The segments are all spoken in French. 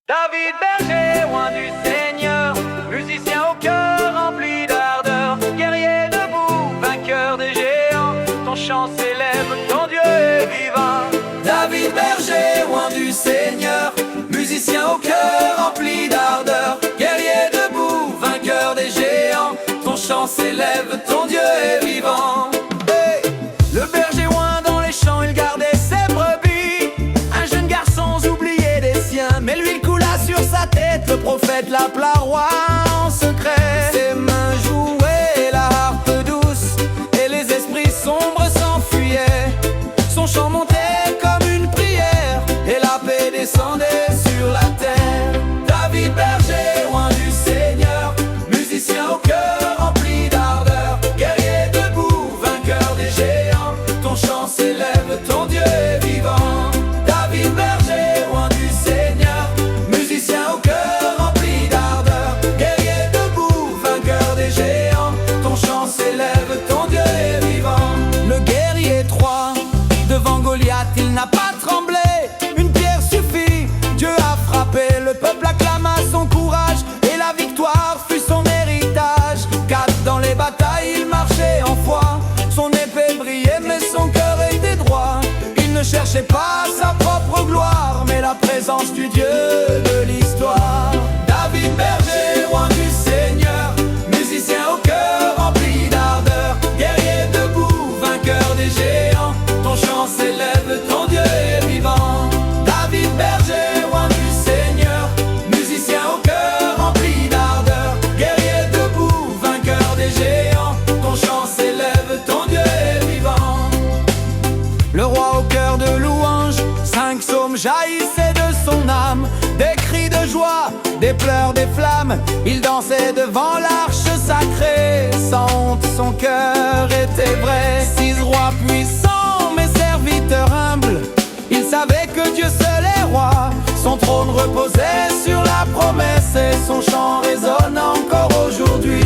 David Berger, loin du Seigneur, musicien au cœur rempli d'ardeur, guerrier debout, vainqueur des géants, ton chant s'élève, ton Dieu est vivant. David Berger, loin du Seigneur, musicien au cœur rempli d'ardeur, guerrier debout, vainqueur des géants, ton chant s'élève, ton Dieu est vivant. Hey, le berger loin dans les champs, il gardait ses brebis, un jeune garçon oublié des siens, mais lui il coula sur sa tête, le prophète l'appela roi en secret. Ses mains jouaient la harpe douce, et les esprits sombres s'enfuyaient. Son chant montait comme une prière, et la paix descendait sur la terre. David Berger, loin du Seigneur, musicien au cœur rempli d'ardeur, guerrier debout, vainqueur des géants, ton chant s'élève, ton Dieu est vivant. David Berger, loin du Seigneur, musicien au cœur rempli d'ardeur, guerrier debout, vainqueur des géants, ton chant s'élève, ton Dieu est vivant. Le guerrier Troie, devant Goliath, il n'a pas tremblé, une pierre suffit, Dieu a frappé, le peuple acclama son courage, et la victoire fut son héritage. Car dans les batailles, il marchait en foi, son épée brillait, mais son cœur était droit. Il ne cherchait pas sa propre gloire, mais la présence du Dieu de l'histoire. David Berger, loin du Seigneur, musicien au cœur rempli d'ardeur, guerrier debout, vainqueur des géants, ton chant s'élève, ton Dieu est vivant. David Berger, loin du Seigneur, musicien au cœur rempli d'ardeur, guerrier debout, vainqueur des géants, ton chant s'élève, ton Dieu est vivant. Le roi au cœur de louange, 5 psaumes jaillissaient de son âme, des cris de joie, des pleurs, des flammes. Il dansait devant l'arche sacrée, sans honte son cœur était vrai. 6 rois puissants, mes serviteurs humbles, il savait que Dieu seul est roi. Son trône reposait sur la promesse, et son chant résonne encore aujourd'hui.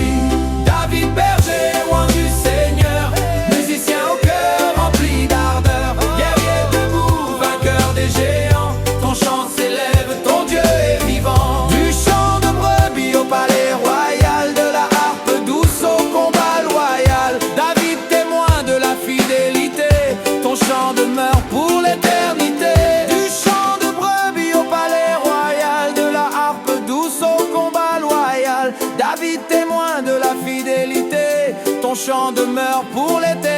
David Berger, loin du Seigneur, musicien au cœur rempli d'ardeur, guerrier debout, vainqueur des géants, ton chant s'élève, ton Dieu est vivant. Du chant de brebis au palais royal, de la harpe douce au combat loyal, David témoin de la fidélité, ton chant demeure pour l'éternité. Du chant de brebis au palais royal, de la harpe douce au combat loyal, David témoin de la fidélité, ton chant demeure pour l'éternité.